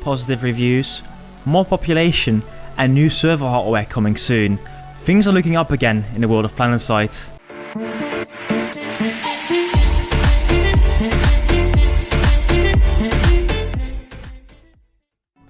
positive reviews, more population, and new server hardware coming soon. Things are looking up again in the world of Planetside.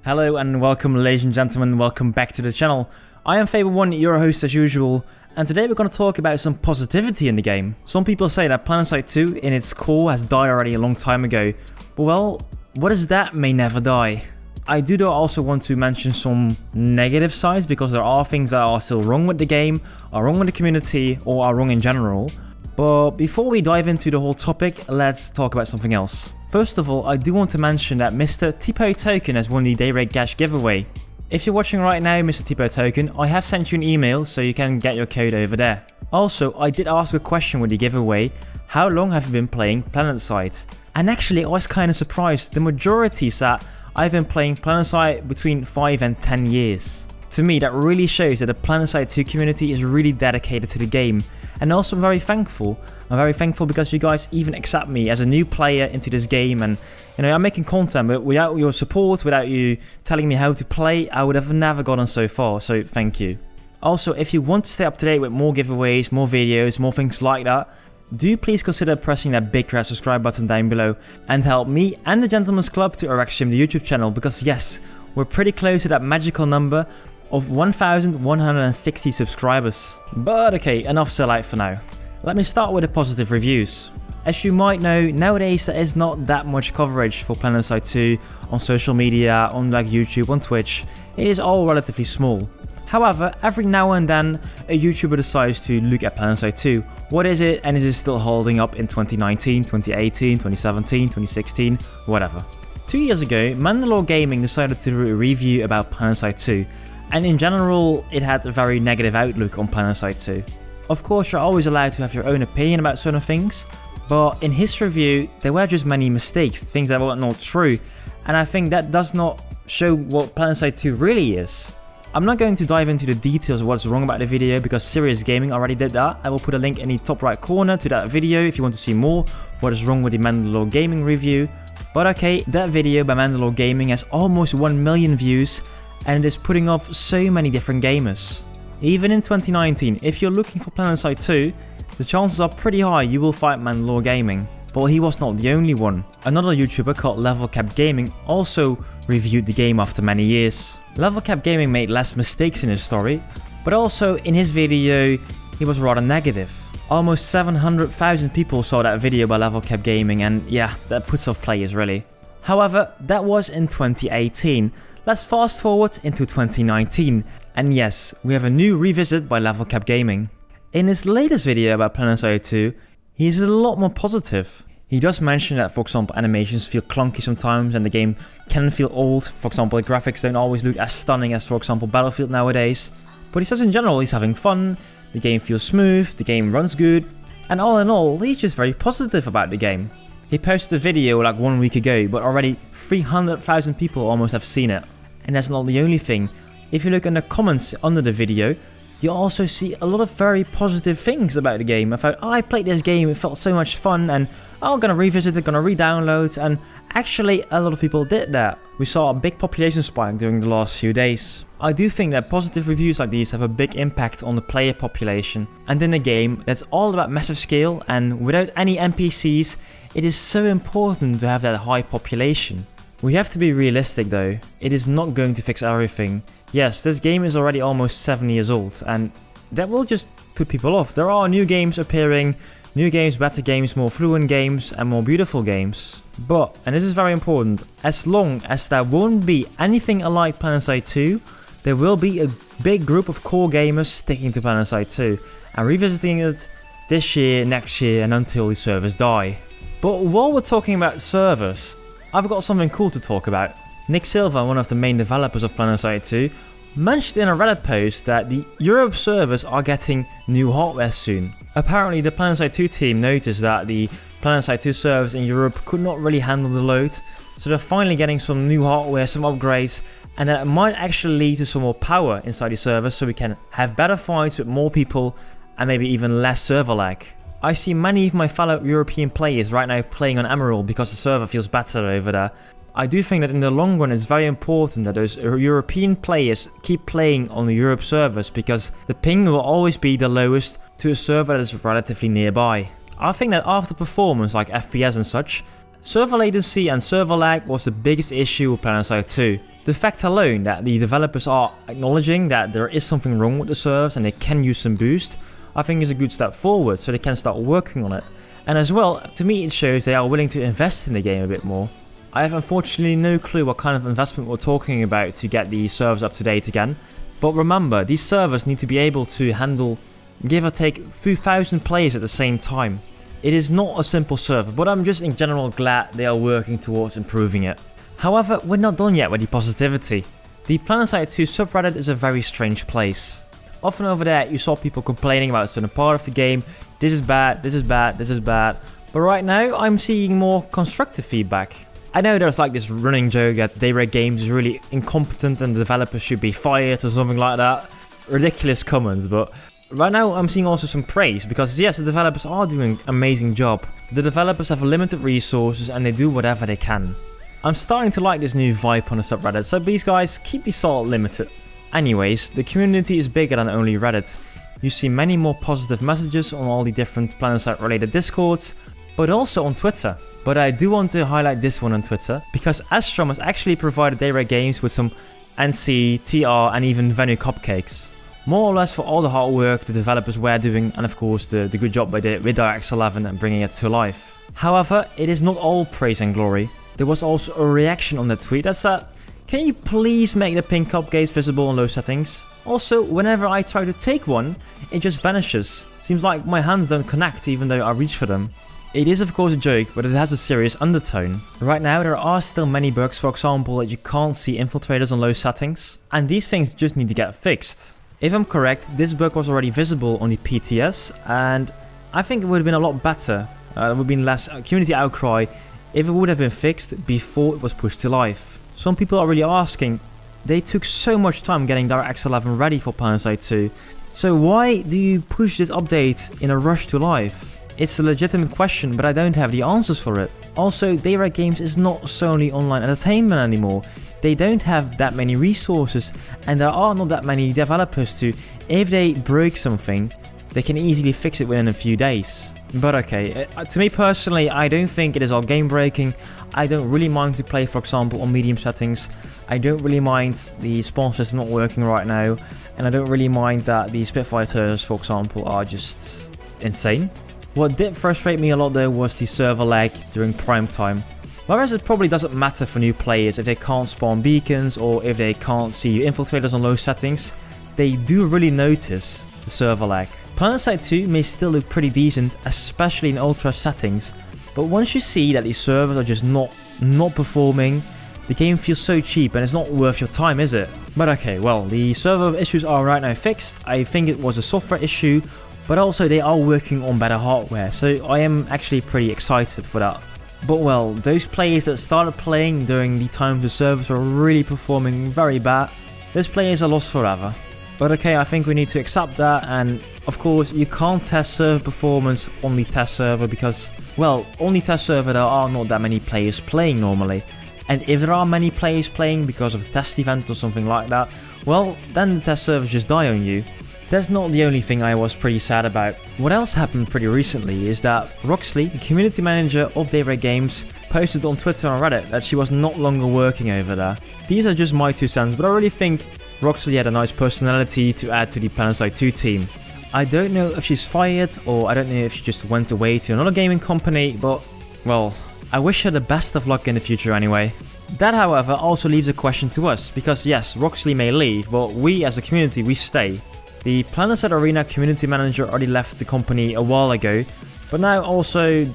Hello and welcome, ladies and gentlemen, welcome back to the channel. I am Fable1, your host as usual, and today we're going to talk about some positivity in the game. Some people say that Planetside 2 in its core has died already a long time ago, but well, what is that may never die? I do though also want to mention some negative sides because there are things that are still wrong with the game, are wrong with the community, or are wrong in general. But before we dive into the whole topic, let's talk about something else. First of all, I do want to mention that Mr. Tipo Token has won the Dayrate Gash giveaway. If you're watching right now, Mr. Tipo Token, I have sent you an email so you can get your code over there. Also, I did ask a question with the giveaway: how long have you been playing Planetside? And actually, I was kind of surprised. The majority is that I've been playing Planetside between 5 and 10 years. To me, that really shows that the Planetside 2 community is really dedicated to the game. And also, I'm very thankful. I'm very thankful because you guys even accept me as a new player into this game. And you know, I'm making content, but without your support, without you telling me how to play, I would have never gotten so far. So thank you. Also, if you want to stay up to date with more giveaways, more videos, more things like that, do please consider pressing that big red subscribe button down below and help me and the Gentleman's Club to Auraxis the YouTube channel, because yes, we're pretty close to that magical number of 1,160 subscribers. But okay, enough sellout for now. Let me start with the positive reviews. As you might know, nowadays there is not that much coverage for Planetside 2 on social media, on like YouTube, on Twitch. It is all relatively small. However, every now and then a YouTuber decides to look at Planetside 2. What is it, and is it still holding up in 2019, 2018, 2017, 2016, whatever. 2 years ago, Mandalore Gaming decided to do a review about Planetside 2. And in general, it had a very negative outlook on Planetside 2. Of course, you're always allowed to have your own opinion about certain things, but in his review, there were just many mistakes, things that were not true, and I think that does not show what Planetside 2 really is. I'm not going to dive into the details of what's wrong about the video because Serious Gaming already did that. I will put a link in the top right corner to that video if you want to see more what is wrong with the Mandalore Gaming review. But okay, that video by Mandalore Gaming has almost 1 million views, and it is putting off so many different gamers. Even in 2019, if you're looking for Planetside 2, the chances are pretty high you will find Mandalore Gaming. But he was not the only one. Another YouTuber called Level Cap Gaming also reviewed the game after many years. Level Cap Gaming made less mistakes in his story, but also in his video he was rather negative. Almost 700,000 people saw that video by Level Cap Gaming, and yeah, that puts off players really. However, that was in 2018. Let's fast forward into 2019, and yes, we have a new revisit by Level Cap Gaming. In his latest video about Planetside 2, he is a lot more positive. He does mention that, for example, animations feel clunky sometimes and the game can feel old. For example, the graphics don't always look as stunning as, for example, Battlefield nowadays. But he says in general he's having fun, the game feels smooth, the game runs good, and all in all, he's just very positive about the game. He posted a video like 1 week ago, but already 300,000 people almost have seen it. And that's not the only thing. If you look in the comments under the video, you also see a lot of very positive things about the game. I played this game, it felt so much fun, and I'm gonna revisit it, gonna re-download, and actually a lot of people did that. We saw a big population spike during the last few days. I do think that positive reviews like these have a big impact on the player population. And in a game that's all about massive scale and without any NPCs, it is so important to have that high population. We have to be realistic though, it is not going to fix everything. Yes, this game is already almost 7 years old, and that will just put people off. There are new games appearing, new games, better games, more fluent games, and more beautiful games. But, and this is very important, as long as there won't be anything alike Planetside 2, there will be a big group of core gamers sticking to Planetside 2, and revisiting it this year, next year, and until the servers die. But while we're talking about servers, I've got something cool to talk about. Nick Silva, one of the main developers of Planetside 2, mentioned in a Reddit post that the Europe servers are getting new hardware soon. Apparently the Planetside 2 team noticed that the Planetside 2 servers in Europe could not really handle the load, so they're finally getting some new hardware, some upgrades, and that might actually lead to some more power inside the servers so we can have better fights with more people and maybe even less server lag. I see many of my fellow European players right now playing on Emerald because the server feels better over there. I do think that in the long run it's very important that those European players keep playing on the Europe servers, because the ping will always be the lowest to a server that is relatively nearby. I think that after performance like FPS and such, server latency and server lag was the biggest issue with Planetside 2. The fact alone that the developers are acknowledging that there is something wrong with the servers and they can use some boost, I think is a good step forward, so they can start working on it. And as well, to me it shows they are willing to invest in the game a bit more. I have unfortunately no clue what kind of investment we're talking about to get the servers up to date again. But remember, these servers need to be able to handle, give or take, 2,000 players at the same time. It is not a simple server, but I'm just in general glad they are working towards improving it. However, we're not done yet with the positivity. The Planetside 2 subreddit is a very strange place. Often over there you saw people complaining about a certain part of the game, this is bad, this is bad, this is bad. But right now I'm seeing more constructive feedback. I know there's like this running joke that Daybreak Games is really incompetent and the developers should be fired or something like that. Ridiculous comments, but right now I'm seeing also some praise, because yes, the developers are doing an amazing job. The developers have limited resources and they do whatever they can. I'm starting to like this new vibe on the subreddit, so please guys, keep the salt limited. Anyways, the community is bigger than only Reddit. You see many more positive messages on all the different Planetside related discords, but also on Twitter. But I do want to highlight this one on Twitter, because Astrom has actually provided Daybreak Games with some NC, TR and even venue cupcakes. More or less for all the hard work the developers were doing, and of course the good job they did with Auraxis 11 and bringing it to life. However, it is not all praise and glory. There was also a reaction on that tweet that said, "Can you please make the pink cupcakes visible in low settings? Also, whenever I try to take one, it just vanishes. Seems like my hands don't connect even though I reach for them." It is of course a joke, but it has a serious undertone. Right now there are still many bugs, for example that you can't see infiltrators on low settings, and these things just need to get fixed. If I'm correct, this bug was already visible on the PTS, and I think it would have been a lot better, there would have been less community outcry if it would have been fixed before it was pushed to life. Some people are really asking, they took so much time getting Auraxis 11 ready for Planetside 2, so why do you push this update in a rush to life? It's a legitimate question, but I don't have the answers for it. Also, Daybreak Games is not solely online entertainment anymore. They don't have that many resources, and there are not that many developers to, if they break something, they can easily fix it within a few days. But okay, to me personally, I don't think it is all game breaking. I don't really mind to play, for example, on medium settings. I don't really mind the spawn system not working right now, and I don't really mind that the Spitfire turrets, for example, are just insane. What did frustrate me a lot though was the server lag during prime time. Whereas it probably doesn't matter for new players if they can't spawn beacons or if they can't see infiltrators on low settings, they do really notice the server lag. Planetside 2 may still look pretty decent, especially in ultra settings, but once you see that these servers are just not performing, the game feels so cheap and it's not worth your time, is it? But okay, well, the server issues are right now fixed. I think it was a software issue, but also they are working on better hardware, so I am actually pretty excited for that. But well, those players that started playing during the time the servers were really performing very bad, those players are lost forever. But okay, I think we need to accept that, and of course you can't test server performance on the test server because, well, on the test server there are not that many players playing normally. And if there are many players playing because of a test event or something like that, well, then the test servers just die on you. That's not the only thing I was pretty sad about. What else happened pretty recently is that Roxley, the community manager of Daybreak Games, posted on Twitter and Reddit that she was not longer working over there. These are just my 2 cents, but I really think Roxley had a nice personality to add to the Planetside 2 team. I don't know if she's fired or I don't know if she just went away to another gaming company, but well, I wish her the best of luck in the future anyway. That however also leaves a question to us, because yes, Roxley may leave, but we as a community, we stay. The Planetside Arena community manager already left the company a while ago, but now also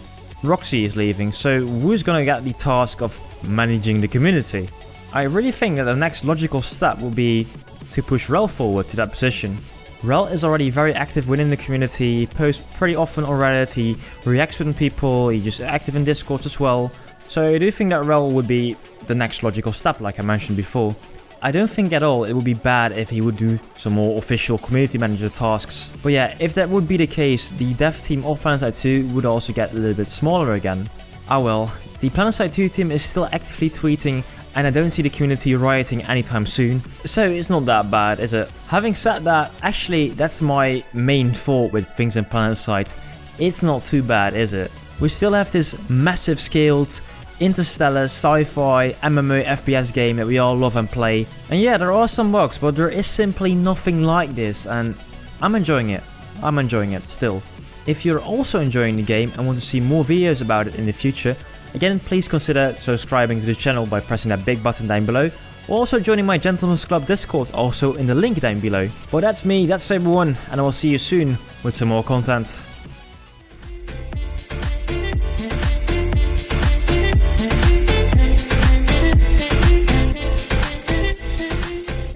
Roxy is leaving, so who's gonna get the task of managing the community? I really think that the next logical step will be to push Rel forward to that position. Rel is already very active within the community, he posts pretty often on Reddit, he reacts with people, he's just active in Discord as well, so I do think that Rel would be the next logical step like I mentioned before. I don't think at all it would be bad if he would do some more official community manager tasks. But yeah, if that would be the case, the dev team of Planetside 2 would also get a little bit smaller again. Ah well, the Planetside 2 team is still actively tweeting and I don't see the community rioting anytime soon, so it's not that bad, is it? Having said that, actually that's my main fault with things in Planetside. It's not too bad, is it? We still have this massive scaled interstellar sci-fi MMO FPS game that we all love and play. And yeah, there are some bugs, but there is simply nothing like this and I'm enjoying it. I'm enjoying it still. If you're also enjoying the game and want to see more videos about it in the future, again please consider subscribing to the channel by pressing that big button down below, or also joining my Gentleman's Club Discord, also in the link down below. But that's me, that's Fable1, and I will see you soon with some more content.